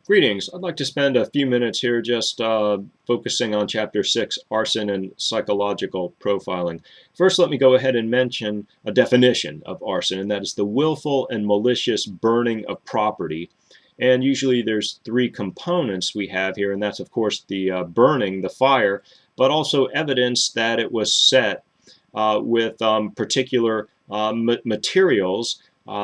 Greetings. I'd like to spend a few minutes here just focusing on Chapter 6, Arson and Psychological Profiling. First, let me go ahead and mention a definition of arson, and that is the willful and malicious burning of property. And usually there's three components we have here, and that's, of course, the burning, the fire, but also evidence that it was set with particular materials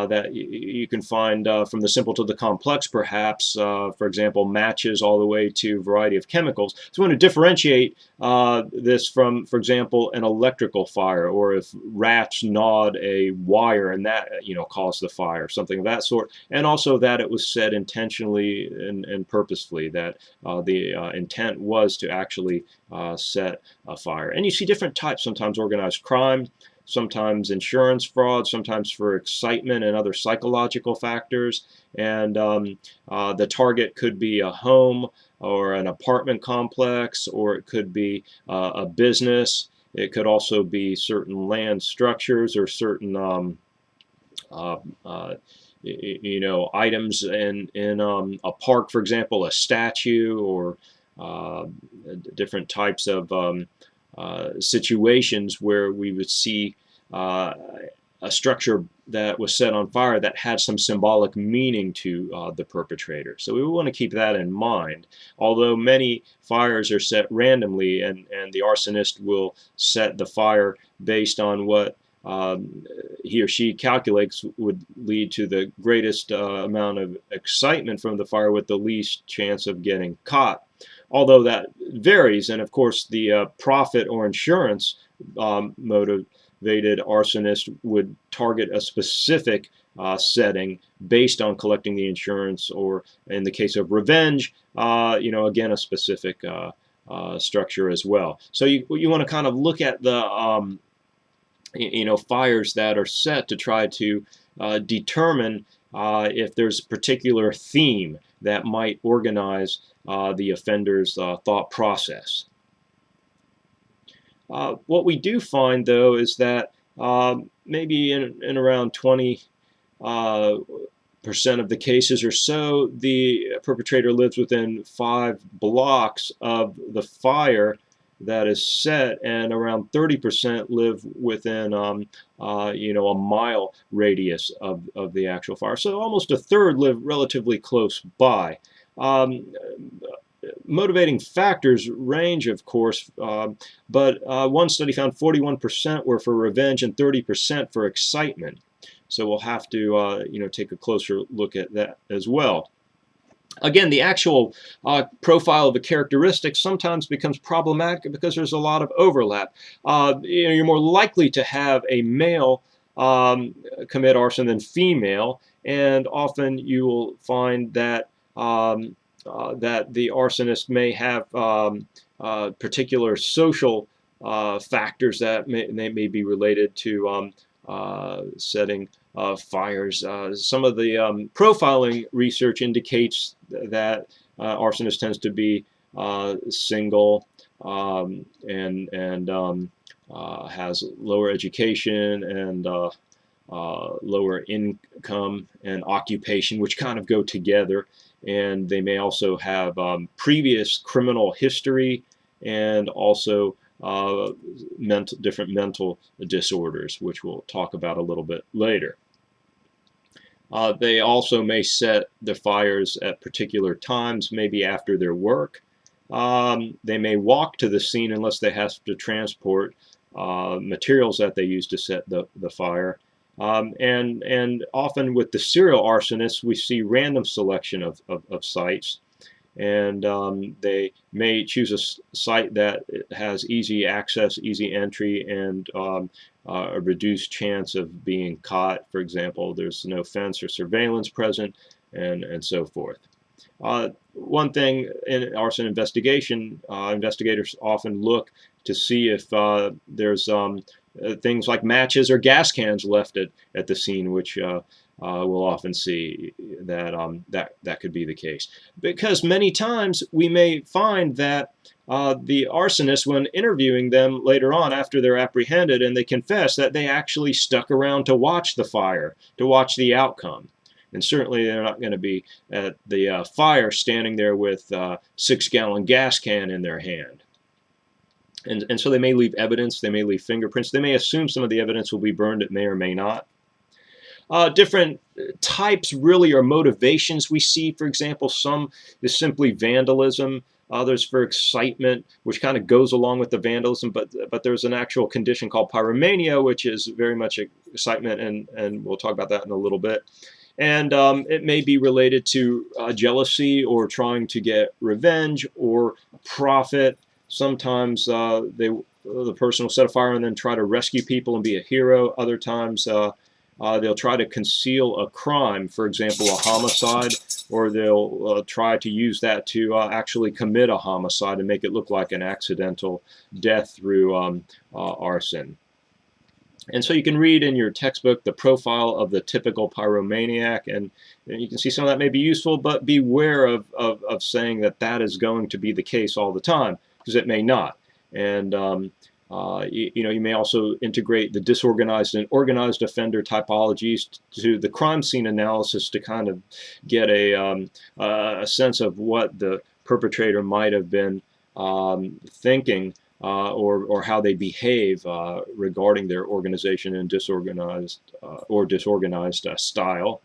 that you can find from the simple to the complex, perhaps, for example, matches all the way to a variety of chemicals. So we want to differentiate this from, for example, an electrical fire, or if rats gnawed a wire and that, caused the fire, something of that sort, and also that it was set intentionally and purposefully, that the intent was to actually set a fire. And you see different types, sometimes organized crime, sometimes insurance fraud, sometimes for excitement and other psychological factors. And the target could be a home or an apartment complex, or it could be a business. It could also be certain land structures or certain items in a park, for example, a statue, or different types of situations where we would see a structure that was set on fire that had some symbolic meaning to the perpetrator. So we want to keep that in mind. Although many fires are set randomly, and the arsonist will set the fire based on what he or she calculates would lead to the greatest amount of excitement from the fire with the least chance of getting caught. Although that varies, and of course the profit or insurance motivated arsonist would target a specific setting based on collecting the insurance, or in the case of revenge, again, a specific structure as well. So you want to kind of look at the fires that are set to try to determine if there's a particular theme that might organize the offender's thought process. What we do find, though, is that maybe in around 20% of the cases or so, the perpetrator lives within 5 blocks of the fire that is set, and around 30% live within a mile radius of the actual fire. So almost a third live relatively close by. Motivating factors range, of course, but one study found 41% were for revenge and 30% for excitement. So we'll have to take a closer look at that as well. Again, the actual profile of a characteristic sometimes becomes problematic because there's a lot of overlap. You're more likely to have a male commit arson than female, and often you will find that that the arsonist may have particular social factors that may be related to setting fires. Some of the profiling research indicates that arsonist tends to be single and has lower education and lower income and occupation, which kind of go together. And they may also have previous criminal history, and also different mental disorders, which we'll talk about a little bit later. They also may set the fires at particular times, maybe after their work. They may walk to the scene unless they have to transport materials that they use to set the fire. And often with the serial arsonists, we see random selection of sites, and they may choose a site that has easy access, easy entry, and a reduced chance of being caught. For example, there's no fence or surveillance present, and so forth. One thing in arson investigation, investigators often look to see if there's things like matches or gas cans left at the scene, which we'll often see that that could be the case. Because many times we may find that the arsonists, when interviewing them later on after they're apprehended and they confess, that they actually stuck around to watch the fire, to watch the outcome. And certainly they're not going to be at the fire standing there with a 6-gallon gas can in their hand. And so they may leave evidence, they may leave fingerprints, they may assume some of the evidence will be burned, it may or may not. Different types really are motivations we see. For example, some is simply vandalism, others for excitement, which kind of goes along with the vandalism, but there's an actual condition called pyromania, which is very much excitement, and we'll talk about that in a little bit. And it may be related to jealousy or trying to get revenge or profit. Sometimes the person will set a fire and then try to rescue people and be a hero. Other times they'll try to conceal a crime, for example, a homicide, or they'll try to use that to actually commit a homicide and make it look like an accidental death through arson. And so you can read in your textbook the profile of the typical pyromaniac, and you can see some of that may be useful, but beware of saying that that is going to be the case all the time, because it may not. And you may also integrate the disorganized and organized offender typologies to the crime scene analysis to kind of get a sense of what the perpetrator might have been thinking or how they behave regarding their organization and disorganized style.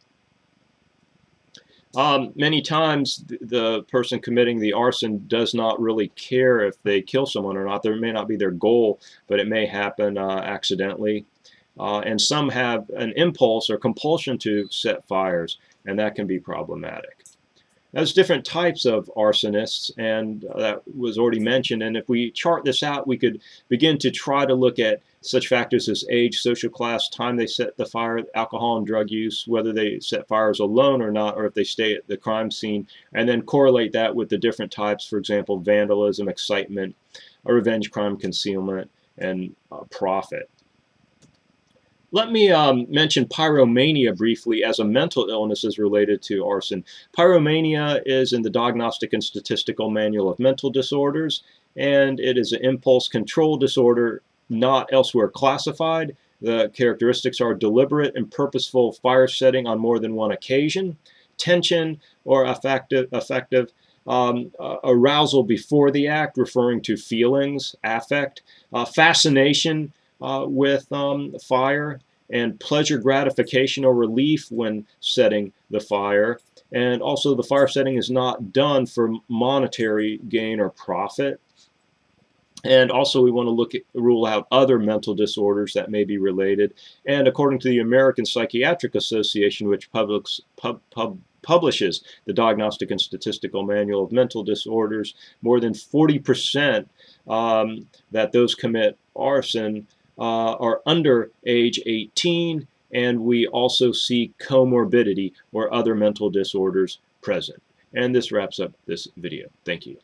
Many times the person committing the arson does not really care if they kill someone or not. There may not be their goal, but it may happen accidentally. And some have an impulse or compulsion to set fires, and that can be problematic. There's different types of arsonists, and that was already mentioned. And if we chart this out, we could begin to try to look at such factors as age, social class, time they set the fire, alcohol and drug use, whether they set fires alone or not, or if they stay at the crime scene, and then correlate that with the different types, for example, vandalism, excitement, revenge crime, concealment, and profit. Let me mention pyromania briefly as a mental illness as related to arson. Pyromania is in the Diagnostic and Statistical Manual of Mental Disorders, and it is an impulse control disorder not elsewhere classified. The characteristics are deliberate and purposeful fire setting on more than one occasion, tension or affective arousal before the act, referring to feelings, affect, fascination with fire, and pleasure gratification or relief when setting the fire. And also the fire setting is not done for monetary gain or profit. And also we want to rule out other mental disorders that may be related. And according to the American Psychiatric Association, which publishes the Diagnostic and Statistical Manual of Mental Disorders, more than 40% that those commit arson are under age 18, and we also see comorbidity or other mental disorders present. And this wraps up this video. Thank you.